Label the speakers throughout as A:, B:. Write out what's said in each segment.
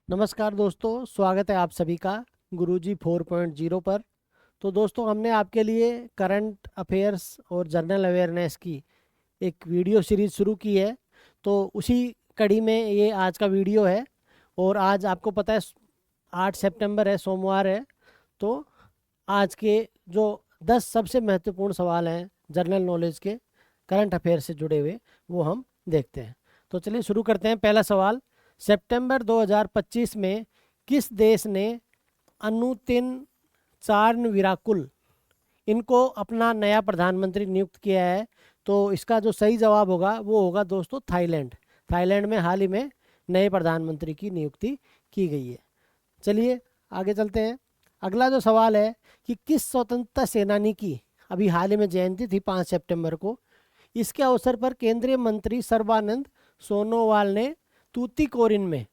A: नमस्कार दोस्तों, स्वागत है आप सभी का गुरुजी 4.0 पर। तो दोस्तों, हमने आपके लिए करंट अफेयर्स और जनरल अवेयरनेस की एक वीडियो सीरीज शुरू की है। तो उसी कड़ी में ये आज का वीडियो है। और आज आपको पता है 8 सितंबर है, सोमवार है। तो आज के जो 10 सबसे महत्वपूर्ण सवाल हैं जनरल नॉलेज के, करंट अफेयर से जुड़े हुए, वो हम देखते हैं। तो चलिए शुरू करते हैं। पहला सवाल, सितंबर 2025 में किस देश ने अनुतिन चारनविराकुल इनको अपना नया प्रधानमंत्री नियुक्त किया है? तो इसका जो सही जवाब होगा वो होगा दोस्तों थाईलैंड। थाईलैंड में हाल ही में नए प्रधानमंत्री की नियुक्ति की गई है। चलिए आगे चलते हैं। अगला जो सवाल है कि किस स्वतंत्रता सेनानी की अभी हाल ही में जयंती थी 5 सितंबर को। इसके अवसर पर केंद्रीय मंत्री सर्बानंद सोनोवाल ने तूतीकोरिन में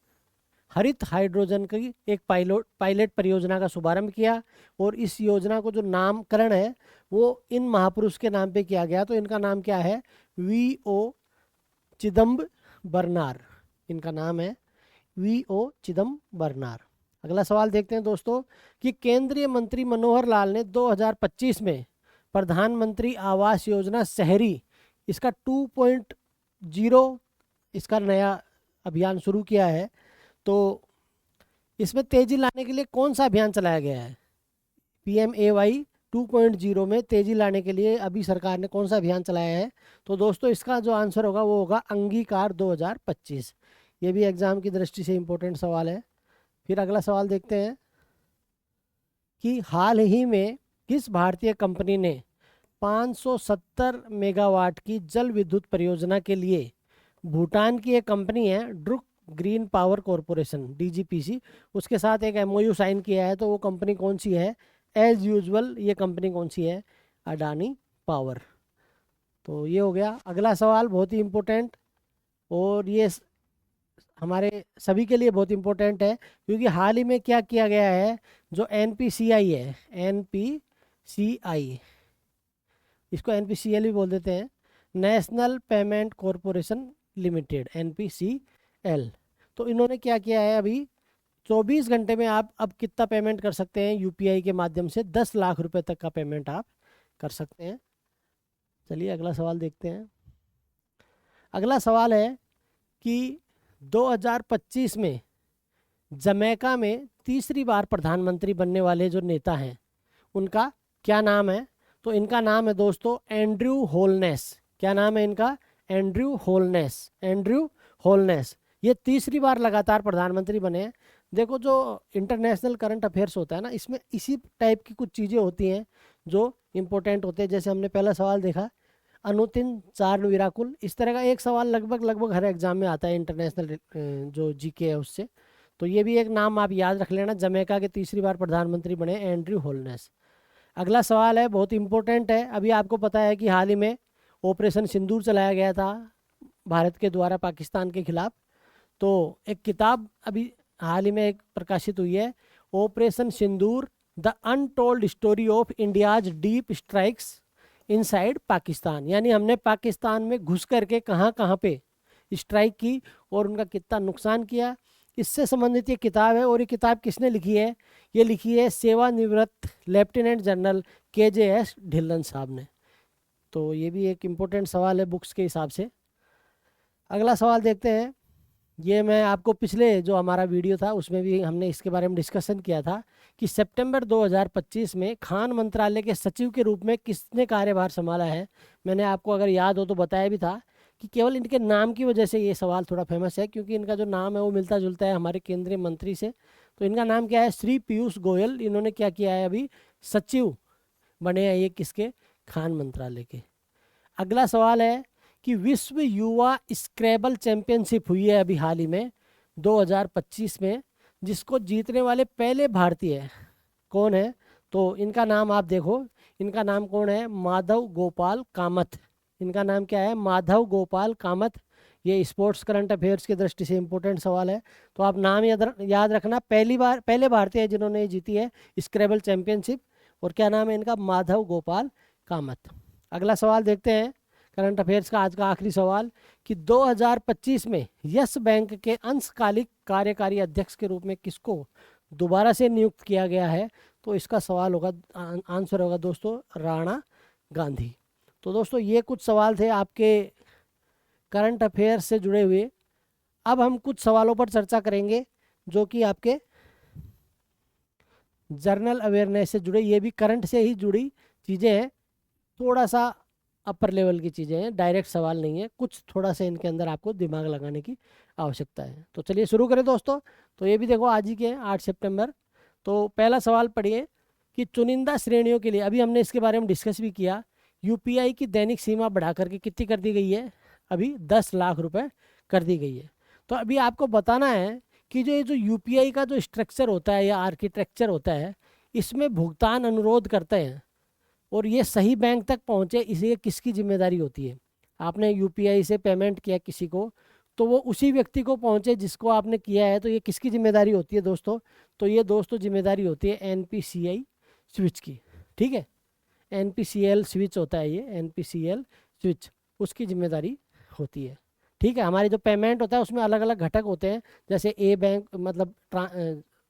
A: हरित हाइड्रोजन की एक पायलट परियोजना का शुभारंभ किया। और इस योजना को जो नामकरण है वो इन महापुरुष के नाम पे किया गया। तो इनका नाम क्या है? वी.ओ. चिदम्बरनार। इनका नाम है वी.ओ. चिदम्बरनार। अगला सवाल देखते हैं दोस्तों कि केंद्रीय मंत्री मनोहर लाल ने 2025 में प्रधानमंत्री आवास योजना शहरी इसका 2.0 इसका नया अभियान शुरू किया है। तो इसमें तेजी लाने के लिए कौन सा अभियान चलाया गया है? PMAY 2.0 में तेजी लाने के लिए अभी सरकार ने कौन सा अभियान चलाया है? तो दोस्तों इसका जो आंसर होगा वो होगा अंगीकार 2025। ये भी एग्जाम की दृष्टि से इम्पोर्टेंट सवाल है। फिर अगला सवाल देखते हैं कि हाल ही में किस भारतीय कंपनी ने 570 मेगावाट की जल विद्युत परियोजना के लिए भूटान की एक कंपनी है Druk green power corporation DGPC, उसके साथ एक MOU साइन किया है? तो वो कंपनी कौन सी है? एज यूजुअल ये कंपनी कौन सी है? अडानी पावर। तो ये हो गया। अगला सवाल बहुत ही इम्पोर्टेंट, और ये हमारे सभी के लिए बहुत इम्पोर्टेंट है, क्योंकि हाल ही में क्या किया गया है, जो NPCI है, NPCI, इसको NPCL भी बोल देते हैं, national payment corporation limited, NPCL। तो इन्होंने क्या किया है, अभी 24 घंटे में आप अब कितना पेमेंट कर सकते हैं UPI के माध्यम से? 10 लाख रुपए तक का पेमेंट आप कर सकते हैं। चलिए अगला सवाल देखते हैं। अगला सवाल है कि 2025 में जमैका में तीसरी बार प्रधानमंत्री बनने वाले जो नेता हैं उनका क्या नाम है? तो इनका नाम है दोस्तों एंड्रयू होलनेस। क्या नाम है इनका? Andrew wholeness. एंड्रयू होलनेस ये तीसरी बार लगातार प्रधानमंत्री बने हैं। देखो, जो इंटरनेशनल करंट अफेयर्स होता है ना, इसमें इसी टाइप की कुछ चीज़ें होती हैं जो इम्पोर्टेंट होते हैं। जैसे हमने पहला सवाल देखा, अनुतिन चारनविराकुल, इस तरह का एक सवाल लगभग हर एग्जाम में आता है इंटरनेशनल जो GK है उससे। तो ये भी एक नाम आप याद रख लेना, जमैका के तीसरी बार प्रधानमंत्री बने एंड्रयू होलनेस। अगला सवाल है, बहुत इंपॉर्टेंट है। अभी आपको पता है कि हाल ही में ऑपरेशन सिंदूर चलाया गया था भारत के द्वारा पाकिस्तान के खिलाफ। तो एक किताब अभी हाल ही में एक प्रकाशित हुई है, operation Sindoor the untold story of India's deep strikes inside Pakistan. यानी हमने पाकिस्तान में घुस करके कहाँ कहाँ पे स्ट्राइक की और उनका कितना नुकसान किया, इससे संबंधित ये किताब है। और ये किताब किसने लिखी है? ये लिखी है सेवानिवृत्त लेफ्टिनेंट जनरल KJS ढिल्लन साहब ने। तो ये भी एक इम्पोर्टेंट सवाल है बुक्स के हिसाब से। अगला सवाल देखते हैं। ये मैं आपको पिछले जो हमारा वीडियो था उसमें भी हमने इसके बारे में डिस्कशन किया था कि सितंबर 2025 में खान मंत्रालय के सचिव के रूप में किसने कार्यभार संभाला है। मैंने आपको अगर याद हो तो बताया भी था कि केवल इनके नाम की वजह से ये सवाल थोड़ा फेमस है, क्योंकि इनका जो नाम है वो मिलता जुलता है हमारे केंद्रीय मंत्री से। तो इनका नाम क्या है? श्री पीयूष गोयल। इन्होंने क्या किया है, अभी सचिव बने हैं ये किसके? खान मंत्रालय के। अगला सवाल है कि विश्व युवा स्क्रैबल चैंपियनशिप हुई है अभी हाल ही में 2025 में, जिसको जीतने वाले पहले भारतीय कौन है? तो इनका नाम आप देखो, इनका नाम कौन है? माधव गोपाल कामत। इनका नाम क्या है? माधव गोपाल कामत। ये स्पोर्ट्स करंट अफेयर्स की दृष्टि से इंपॉर्टेंट सवाल है, तो आप नाम याद रखना। पहले भारतीय है जिन्होंने ये जीती है स्क्रैबल चैंपियनशिप, और क्या नाम है इनका? माधव गोपाल कामत। अगला सवाल देखते हैं। करंट अफेयर्स का आज का आखिरी सवाल कि 2025 में यस बैंक के अंशकालिक कार्यकारी अध्यक्ष के रूप में किसको दोबारा से नियुक्त किया गया है? तो इसका सवाल होगा, आंसर होगा दोस्तों राणा गांधी। तो दोस्तों ये कुछ सवाल थे आपके करंट अफेयर्स से जुड़े हुए। अब हम कुछ सवालों पर चर्चा करेंगे जो कि आपके जर्नल अवेयरनेस से जुड़े, ये भी करंट से ही जुड़ी चीज़ें हैं, थोड़ा सा अपर लेवल की चीज़ें हैं, डायरेक्ट सवाल नहीं है, कुछ थोड़ा सा इनके अंदर आपको दिमाग लगाने की आवश्यकता है। तो चलिए शुरू करें दोस्तों। तो ये भी देखो आज ही के 8 सितंबर। तो पहला सवाल पढ़िए कि चुनिंदा श्रेणियों के लिए, अभी हमने इसके बारे में डिस्कस भी किया, यूपीआई की दैनिक सीमा बढ़ा करके कितनी कर दी गई है? अभी 10 लाख रुपए कर दी गई है। तो अभी आपको बताना है कि जो ये जो यूपीआई का जो स्ट्रक्चर होता है या आर्किटेक्चर होता है, इसमें भुगतान अनुरोध करते हैं और ये सही बैंक तक पहुँचे, इसलिए किसकी जिम्मेदारी होती है? आपने यूपीआई से पेमेंट किया किसी को, तो वो उसी व्यक्ति को पहुँचे जिसको आपने किया है, तो ये किसकी जिम्मेदारी होती है दोस्तों? तो ये दोस्तों जिम्मेदारी होती है एनपीसीआई स्विच की। ठीक है, एनपीसीएल स्विच होता है, ये एनपीसीएल स्विच उसकी जिम्मेदारी होती है। ठीक है, हमारे जो पेमेंट होता है उसमें अलग अलग घटक होते हैं, जैसे ए बैंक मतलब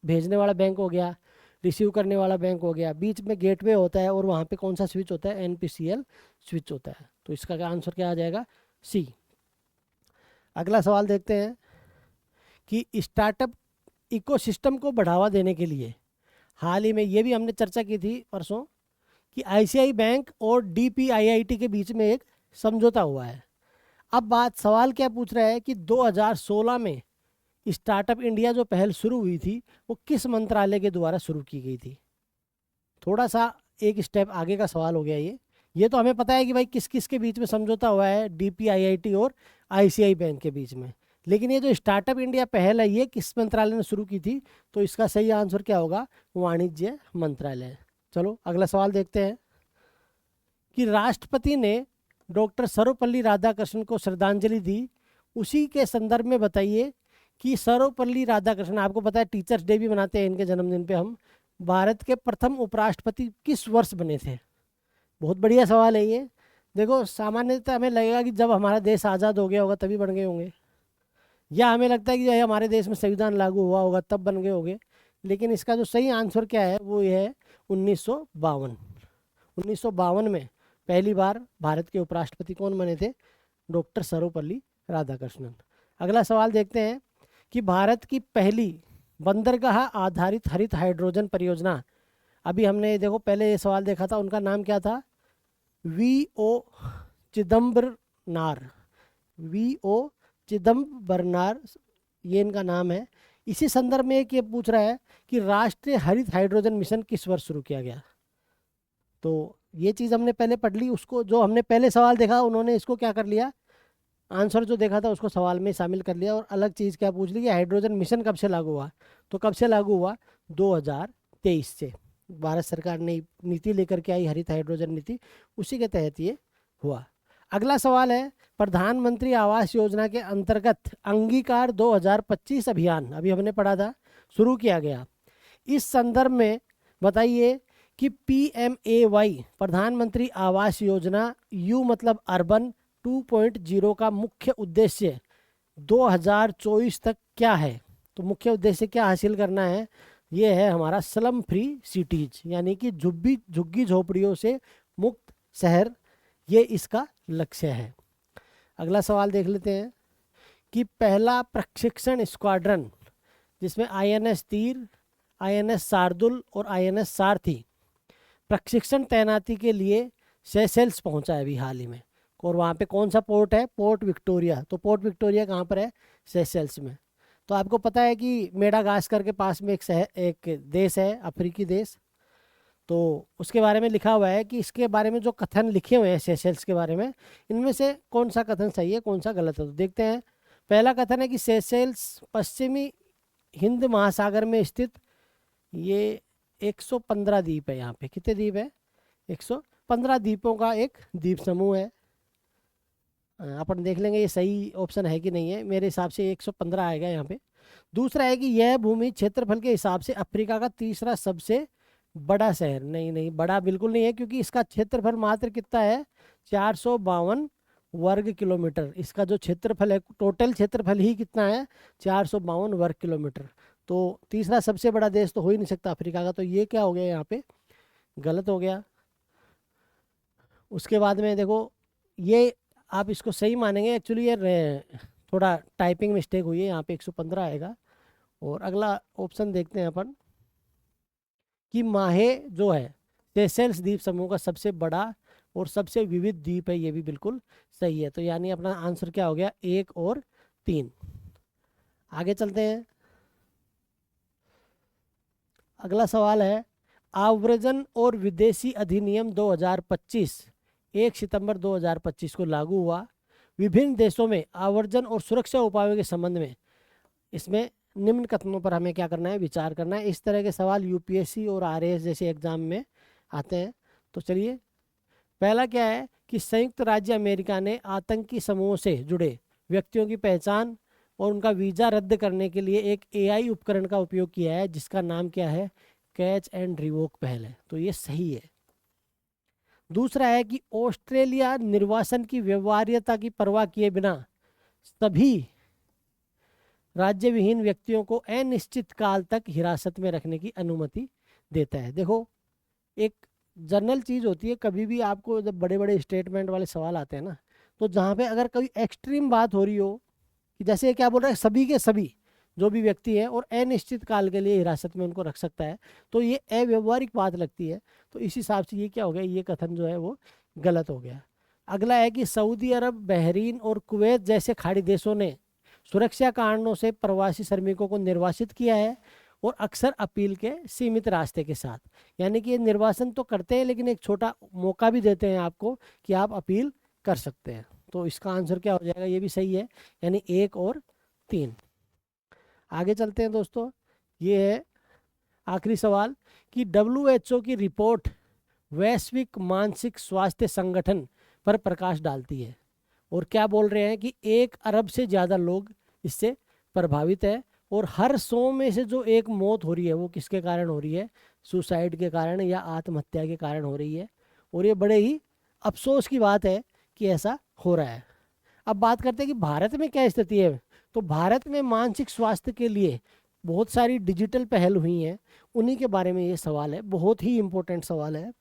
A: भेजने वाला बैंक हो गया, रिसीव करने वाला बैंक हो गया, बीच में गेटवे होता है और वहाँ पे कौन सा स्विच होता है? एनपीसीएल स्विच होता है। तो इसका क्या आंसर क्या आ जाएगा? सी। अगला सवाल देखते हैं कि स्टार्टअप इकोसिस्टम को बढ़ावा देने के लिए हाल ही में, ये भी हमने चर्चा की थी परसों, कि आईसीआई बैंक और डीपीआईआईटी के बीच में एक समझौता हुआ है। अब बात सवाल क्या पूछ रहा है कि 2016 में स्टार्टअप इंडिया जो पहल शुरू हुई थी वो किस मंत्रालय के द्वारा शुरू की गई थी? थोड़ा सा एक स्टेप आगे का सवाल हो गया ये तो हमें पता है कि भाई किस किस के बीच में समझौता हुआ है, डीपीआईआईटी और आईसीआई बैंक के बीच में, लेकिन ये जो स्टार्टअप इंडिया पहल है ये किस मंत्रालय ने शुरू की थी? तो इसका सही आंसर क्या होगा? वाणिज्य मंत्रालय। चलो अगला सवाल देखते हैं कि राष्ट्रपति ने डॉक्टर सर्वपल्ली राधाकृष्णन को श्रद्धांजलि दी, उसी के संदर्भ में बताइए कि सर्वपल्ली राधाकृष्णन, आपको पता है टीचर्स डे भी मनाते हैं इनके जन्मदिन पे हम, भारत के प्रथम उपराष्ट्रपति किस वर्ष बने थे? बहुत बढ़िया सवाल है ये। देखो सामान्यतः हमें लगेगा कि जब हमारा देश आज़ाद हो गया होगा तभी बन गए होंगे, या हमें लगता है कि हमारे देश में संविधान लागू हुआ होगा तब बन गए होंगे, लेकिन इसका जो सही आंसर क्या है वो ये है 1952। 1952 में पहली बार भारत के उपराष्ट्रपति कौन बने थे? डॉक्टर सर्वपल्ली राधाकृष्णन। अगला सवाल देखते हैं कि भारत की पहली बंदरगाह आधारित हरित हाइड्रोजन परियोजना, अभी हमने देखो पहले ये सवाल देखा था, उनका नाम क्या था? वीओ चिदम्बरनार। वीओ चिदम्बरनार ये इनका नाम है। इसी संदर्भ में एक ये पूछ रहा है कि राष्ट्रीय हरित हाइड्रोजन मिशन किस वर्ष शुरू किया गया? तो ये चीज़ हमने पहले पढ़ ली, उसको जो हमने पहले सवाल देखा उन्होंने इसको क्या कर लिया, आंसर जो देखा था उसको सवाल में शामिल कर लिया और अलग चीज़ क्या पूछ ली कि हाइड्रोजन मिशन कब से लागू हुआ? तो कब से लागू हुआ? 2023 से भारत सरकार ने नीति लेकर के आई, हरित हाइड्रोजन नीति, उसी के तहत ये हुआ। अगला सवाल है प्रधानमंत्री आवास योजना के अंतर्गत अंगीकार 2025 अभियान, अभी हमने पढ़ा था, शुरू किया गया। इस संदर्भ में बताइए कि PMAY प्रधानमंत्री आवास योजना यू मतलब अर्बन 2.0 का मुख्य उद्देश्य 2024 तक क्या है? तो मुख्य उद्देश्य क्या हासिल करना है? ये है हमारा स्लम फ्री सिटीज, यानी कि झुग्गी झोपड़ियों से मुक्त शहर, ये इसका लक्ष्य है। अगला सवाल देख लेते हैं कि पहला प्रशिक्षण स्क्वाड्रन जिसमें INS तीर, INS शार्दुल और INS सारथी प्रशिक्षण तैनाती के लिए सेशेल्स पहुंचा है अभी हाल ही में, और वहाँ पे कौन सा पोर्ट है? Port Victoria. तो पोर्ट विक्टोरिया कहाँ पर है? सेशेल्स में। तो आपको पता है कि मेडागास्कर के पास में एक देश है, अफ्रीकी देश, तो उसके बारे में लिखा हुआ है कि इसके बारे में जो कथन लिखे हुए हैं सेशेल्स के बारे में, इनमें से कौन सा कथन सही है कौन सा गलत है? तो देखते हैं। पहला कथन है कि सेशेल्स पश्चिमी हिंद महासागर में स्थित ये 115 द्वीप है। यहाँ पे कितने द्वीप है? 115 द्वीपों का एक द्वीप समूह है। अपन देख लेंगे ये सही ऑप्शन है कि नहीं है, मेरे हिसाब से 115 आएगा यहाँ पे। दूसरा है कि यह भूमि क्षेत्रफल के हिसाब से अफ्रीका का तीसरा सबसे बड़ा शहर। नहीं, बड़ा बिल्कुल नहीं है, क्योंकि इसका क्षेत्रफल मात्र कितना है? 452 वर्ग किलोमीटर। इसका जो क्षेत्रफल है, टोटल क्षेत्रफल ही कितना है, 452 वर्ग किलोमीटर। तो तीसरा सबसे बड़ा देश तो हो ही नहीं सकता अफ्रीका का, तो ये क्या हो गया यहाँ पे, गलत हो गया। उसके बाद में देखो, ये आप इसको सही मानेंगे, एक्चुअली ये थोड़ा टाइपिंग मिस्टेक हुई है, यहाँ पे 115 आएगा। और अगला ऑप्शन देखते हैं अपन, कि माहे जो है सेशेल्स द्वीप समूह का सबसे बड़ा और सबसे विविध द्वीप है, ये भी बिल्कुल सही है। तो यानी अपना आंसर क्या हो गया, 1 और 3। आगे चलते हैं। अगला सवाल है, आव्रजन और विदेशी अधिनियम 2025 1 सितंबर 2025 को लागू हुआ। विभिन्न देशों में आवर्जन और सुरक्षा उपायों के संबंध में इसमें निम्न कथनों पर हमें क्या करना है, विचार करना है। इस तरह के सवाल यूपीएससी और आरएएस जैसे एग्जाम में आते हैं। तो चलिए, पहला क्या है कि संयुक्त राज्य अमेरिका ने आतंकी समूहों से जुड़े व्यक्तियों की पहचान और उनका वीज़ा रद्द करने के लिए एक एआई उपकरण का उपयोग किया है, जिसका नाम क्या है, कैच एंड रिवोक पहल है। तो ये सही है। दूसरा है कि ऑस्ट्रेलिया निर्वासन की व्यवहार्यता की परवाह किए बिना सभी राज्य विहीन व्यक्तियों को अनिश्चित काल तक हिरासत में रखने की अनुमति देता है। देखो, एक जनरल चीज़ होती है, कभी भी आपको जब बड़े बड़े स्टेटमेंट वाले सवाल आते हैं ना, तो जहाँ पे अगर कोई एक्सट्रीम बात हो रही हो, कि जैसे क्या बोल रहा है, सभी के सभी जो भी व्यक्ति है और अनिश्चित काल के लिए हिरासत में उनको रख सकता है, तो ये अव्यवहारिक बात लगती है। तो इस हिसाब से ये क्या हो गया, ये कथन जो है वो गलत हो गया। अगला है कि सऊदी अरब, बहरीन और कुवैत जैसे खाड़ी देशों ने सुरक्षा कारणों से प्रवासी श्रमिकों को निर्वासित किया है, और अक्सर अपील के सीमित रास्ते के साथ। यानी कि ये निर्वासन तो करते हैं, लेकिन एक छोटा मौका भी देते हैं आपको कि आप अपील कर सकते हैं। तो इसका आंसर क्या हो जाएगा, ये भी सही है, यानी 1 और 3। आगे चलते हैं दोस्तों। ये है आखिरी सवाल, कि WHO की रिपोर्ट वैश्विक मानसिक स्वास्थ्य संगठन पर प्रकाश डालती है, और क्या बोल रहे हैं कि 1 अरब से ज़्यादा लोग इससे प्रभावित है, और हर 100 में से जो एक मौत हो रही है वो किसके कारण हो रही है, सुसाइड के कारण या आत्महत्या के कारण हो रही है। और ये बड़े ही अफसोस की बात है कि ऐसा हो रहा है। अब बात करते हैं कि भारत में क्या स्थिति है। तो भारत में मानसिक स्वास्थ्य के लिए बहुत सारी डिजिटल पहल हुई हैं, उन्हीं के बारे में ये सवाल है, बहुत ही इम्पोर्टेंट सवाल है।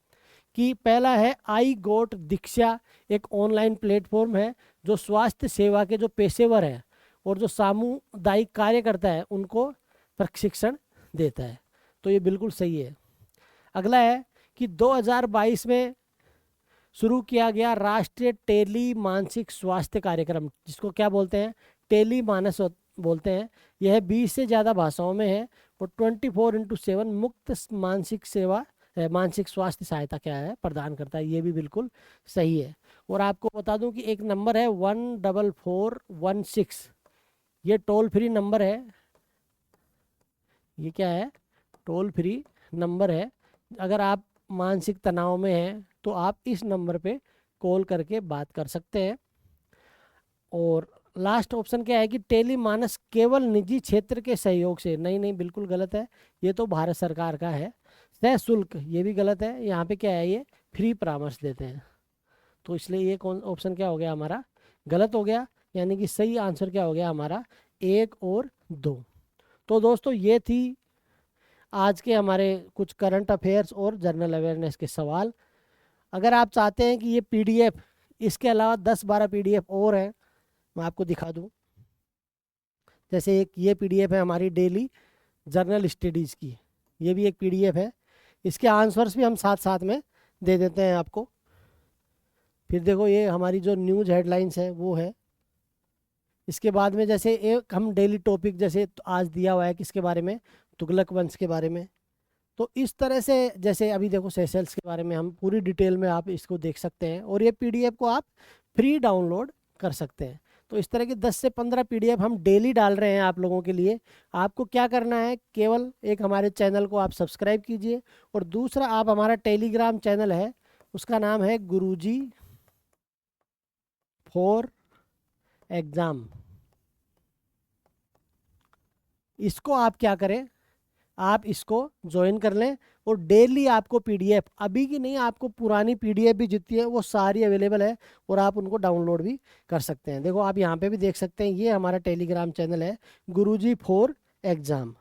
A: कि पहला है आई गोट दीक्षा, एक ऑनलाइन प्लेटफॉर्म है जो स्वास्थ्य सेवा के जो पेशेवर हैं और जो सामुदायिक कार्य करता है उनको प्रशिक्षण देता है। तो ये बिल्कुल सही है। अगला है कि 2022 में शुरू किया गया राष्ट्रीय टेली मानसिक स्वास्थ्य कार्यक्रम, जिसको क्या बोलते हैं, टेली मानस बोलते हैं। यह 20 से ज़्यादा भाषाओं में है और 24/7 मुक्त मानसिक सेवा, मानसिक स्वास्थ्य सहायता क्या है, प्रदान करता है। ये भी बिल्कुल सही है। और आपको बता दूं कि एक नंबर है 14416, ये टोल फ्री नंबर है। ये क्या है, टोल फ्री नंबर है। अगर आप मानसिक तनाव में हैं तो आप इस नंबर पे कॉल करके बात कर सकते हैं। और लास्ट ऑप्शन क्या है कि टेली मानस केवल निजी क्षेत्र के सहयोग से, नहीं नहीं बिल्कुल गलत है, ये तो भारत सरकार का है। सशुल्क, ये भी गलत है, यहाँ पे क्या है, ये फ्री परामर्श देते हैं। तो इसलिए ये कौन ऑप्शन क्या हो गया हमारा, गलत हो गया। यानी कि सही आंसर क्या हो गया हमारा, 1 और 2। तो दोस्तों ये थी आज के हमारे कुछ करंट अफेयर्स और जनरल अवेयरनेस के सवाल। अगर आप चाहते हैं कि ये पीडीएफ, इसके अलावा 10-12 पीडीएफ और हैं, मैं आपको दिखा दूं। जैसे एक ये पीडीएफ है हमारी डेली जर्नल स्टडीज़ की, ये भी एक पीडीएफ है। इसके आंसर्स भी हम साथ साथ में दे देते हैं आपको। फिर देखो ये हमारी जो न्यूज़ हेडलाइंस है वो है। इसके बाद में जैसे एक हम डेली टॉपिक जैसे आज दिया हुआ है किसके बारे में, तुगलक वंश के बारे में। तो इस तरह से जैसे अभी देखो सेशल्स के बारे में हम पूरी डिटेल में आप इसको देख सकते हैं, और ये पीडीएफ को आप फ्री डाउनलोड कर सकते हैं। तो इस तरह के 10 से 15 पीडीएफ हम डेली डाल रहे हैं आप लोगों के लिए। आपको क्या करना है, केवल एक हमारे चैनल को आप सब्सक्राइब कीजिए, और दूसरा आप हमारा टेलीग्राम चैनल है, उसका नाम है गुरुजी फॉर एग्ज़ाम। इसको आप क्या करें, आप इसको ज्वाइन कर लें और डेली आपको पीडीएफ, अभी की नहीं, आपको पुरानी पीडीएफ भी जितनी है वो सारी अवेलेबल है और आप उनको डाउनलोड भी कर सकते हैं। देखो आप यहाँ पे भी देख सकते हैं, ये हमारा टेलीग्राम चैनल है गुरुजी फॉर एग्ज़ाम,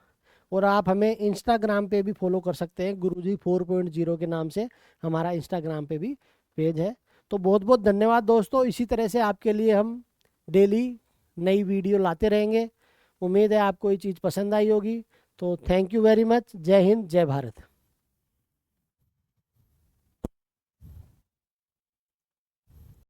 A: और आप हमें इंस्टाग्राम पे भी फॉलो कर सकते हैं, गुरुजी 4.0 के नाम से हमारा इंस्टाग्राम पे भी पेज है। तो बहुत बहुत धन्यवाद दोस्तों, इसी तरह से आपके लिए हम डेली नई वीडियो लाते रहेंगे। उम्मीद है आपको ये चीज़ पसंद आई होगी। तो थैंक यू वेरी मच। जय हिंद, जय भारत।